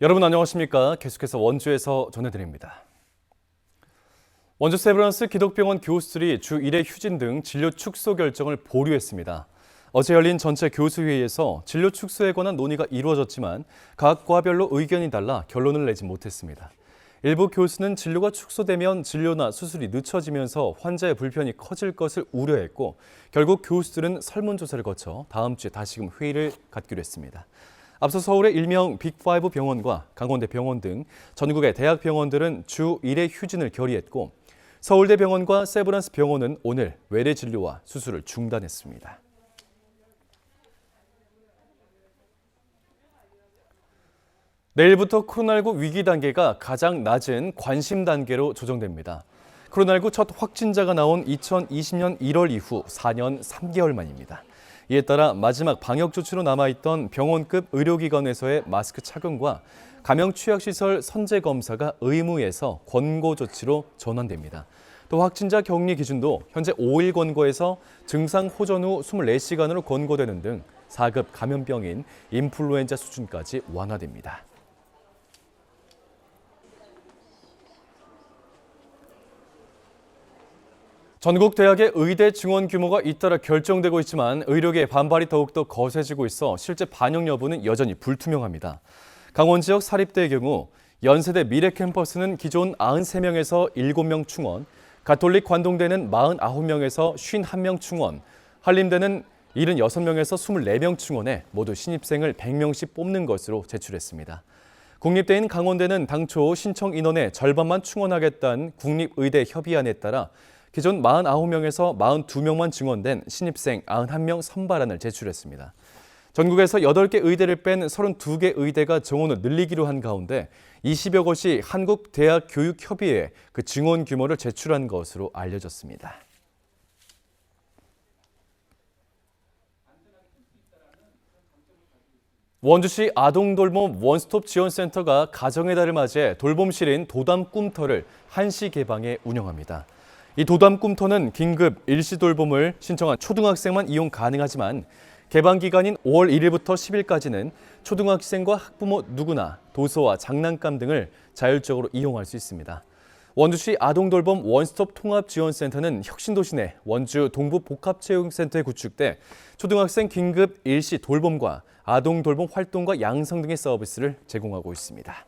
여러분 안녕하십니까? 계속해서 원주에서 전해드립니다. 원주 세브란스 기독병원 교수들이 주 1회 휴진 등 진료 축소 결정을 보류했습니다. 어제 열린 전체 교수회의에서 진료 축소에 관한 논의가 이루어졌지만 각 과별로 의견이 달라 결론을 내지 못했습니다. 일부 교수는 진료가 축소되면 진료나 수술이 늦춰지면서 환자의 불편이 커질 것을 우려했고 결국 교수들은 설문조사를 거쳐 다음 주에 다시금 회의를 갖기로 했습니다. 앞서 서울의 일명 빅5 병원과 강원대 병원 등 전국의 대학 병원들은 주 1회 휴진을 결의했고 서울대 병원과 세브란스 병원은 오늘 외래 진료와 수술을 중단했습니다. 내일부터 코로나19 위기 단계가 가장 낮은 관심 단계로 조정됩니다. 코로나19 첫 확진자가 나온 2020년 1월 이후 4년 3개월 만입니다. 이에 따라 마지막 방역 조치로 남아있던 병원급 의료기관에서의 마스크 착용과 감염 취약시설 선제 검사가 의무에서 권고 조치로 전환됩니다. 또 확진자 격리 기준도 현재 5일 권고에서 증상 호전 후 24시간으로 권고되는 등 4급 감염병인 인플루엔자 수준까지 완화됩니다. 전국 대학의 의대 증원 규모가 잇따라 결정되고 있지만 의료계의 반발이 더욱더 거세지고 있어 실제 반영 여부는 여전히 불투명합니다. 강원 지역 사립대의 경우 연세대 미래 캠퍼스는 기존 93명에서 7명 충원, 가톨릭 관동대는 49명에서 51명 충원, 한림대는 76명에서 24명 충원해 모두 신입생을 100명씩 뽑는 것으로 제출했습니다. 국립대인 강원대는 당초 신청 인원의 절반만 충원하겠다는 국립의대 협의안에 따라 기존 49명에서 42명만 증원된 신입생 91명 선발안을 제출했습니다. 전국에서 8개 의대를 뺀 32개 의대가 정원을 늘리기로 한 가운데 20여 곳이 한국대학교육협의회에 그 증원 규모를 제출한 것으로 알려졌습니다. 원주시 아동돌봄 원스톱 지원센터가 가정의 달을 맞이해 돌봄실인 도담 꿈터를 한시 개방해 운영합니다. 이 도담 꿈터는 긴급 일시 돌봄을 신청한 초등학생만 이용 가능하지만 개방 기간인 5월 1일부터 10일까지는 초등학생과 학부모 누구나 도서와 장난감 등을 자율적으로 이용할 수 있습니다. 원주시 아동돌봄 원스톱 통합지원센터는 혁신도시 내 원주 동부복합체육센터에 구축돼 초등학생 긴급 일시 돌봄과 아동돌봄 활동과 양성 등의 서비스를 제공하고 있습니다.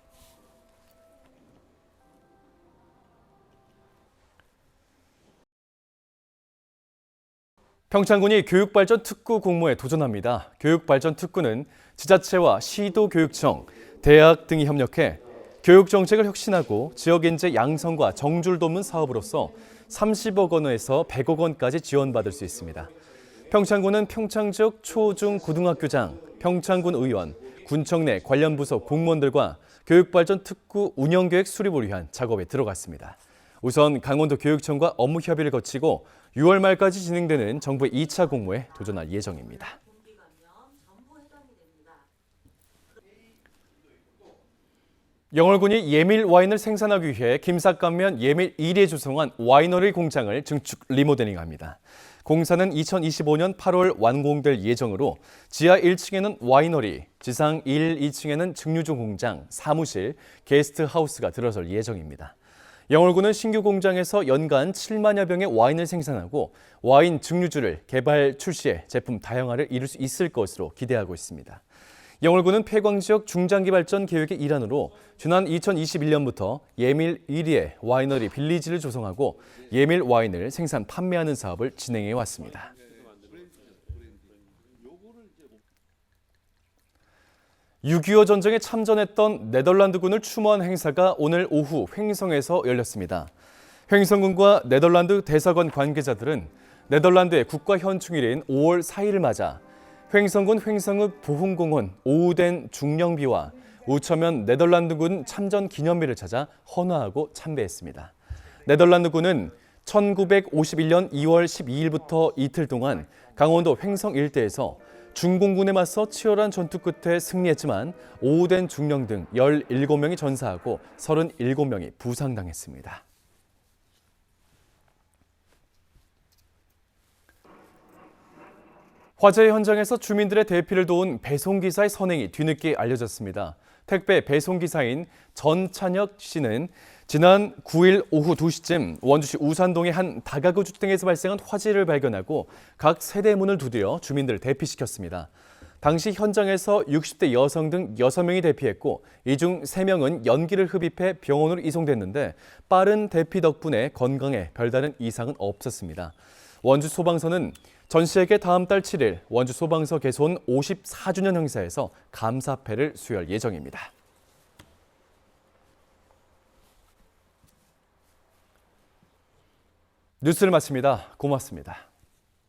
평창군이 교육발전 특구 공모에 도전합니다. 교육발전 특구는 지자체와 시도교육청, 대학 등이 협력해 교육정책을 혁신하고 지역인재 양성과 정주를 돕는 사업으로서 30억 원에서 100억 원까지 지원받을 수 있습니다. 평창군은 평창 지역 초, 중, 고등학교장, 평창군 의원, 군청 내 관련 부서 공무원들과 교육발전 특구 운영계획 수립을 위한 작업에 들어갔습니다. 우선 강원도 교육청과 업무 협의를 거치고 6월 말까지 진행되는 정부의 2차 공모에 도전할 예정입니다. 영월군이 예밀 와인을 생산하기 위해 김삿간면 예밀 1위에 조성한 와이너리 공장을 증축 리모델링합니다. 공사는 2025년 8월 완공될 예정으로 지하 1층에는 와이너리, 지상 1, 2층에는 증류주 공장, 사무실, 게스트하우스가 들어설 예정입니다. 영월군은 신규 공장에서 연간 7만여 병의 와인을 생산하고 와인 증류주를 개발 출시해 제품 다양화를 이룰 수 있을 것으로 기대하고 있습니다. 영월군은 폐광 지역 중장기 발전 계획의 일환으로 지난 2021년부터 예밀 1위의 와이너리 빌리지를 조성하고 예밀 와인을 생산 판매하는 사업을 진행해 왔습니다. (6.25) 전쟁에 참전했던 네덜란드군을 추모한 행사가 오늘 오후 횡성에서 열렸습니다. 횡성군과 네덜란드 대사관 관계자들은 네덜란드의 국가 현충일인 5월 4일을 맞아 횡성군 횡성읍 보훈공원 오후된 중령비와 우처면 네덜란드군 참전 기념비를 찾아 헌화하고 참배했습니다. 네덜란드군은 1951년 2월 12일부터 이틀 동안 강원도 횡성 일대에서 중공군에 맞서 치열한 전투 끝에 승리했지만 오후된 중령 등 17명이 전사하고 37명이 부상당했습니다. 화재 현장에서 주민들의 대피를 도운 배송기사의 선행이 뒤늦게 알려졌습니다. 택배 배송기사인 전찬혁 씨는 지난 9일 오후 2시쯤 원주시 우산동의 한 다가구 주택에서 발생한 화재를 발견하고 각 세대 문을 두드려 주민들을 대피시켰습니다. 당시 현장에서 60대 여성 등 6명이 대피했고 이 중 3명은 연기를 흡입해 병원으로 이송됐는데 빠른 대피 덕분에 건강에 별다른 이상은 없었습니다. 원주 소방서는 전 씨에게 다음 달 7일 원주 소방서 개소 54주년 행사에서 감사패를 수여할 예정입니다. 뉴스를 마칩니다. 고맙습니다.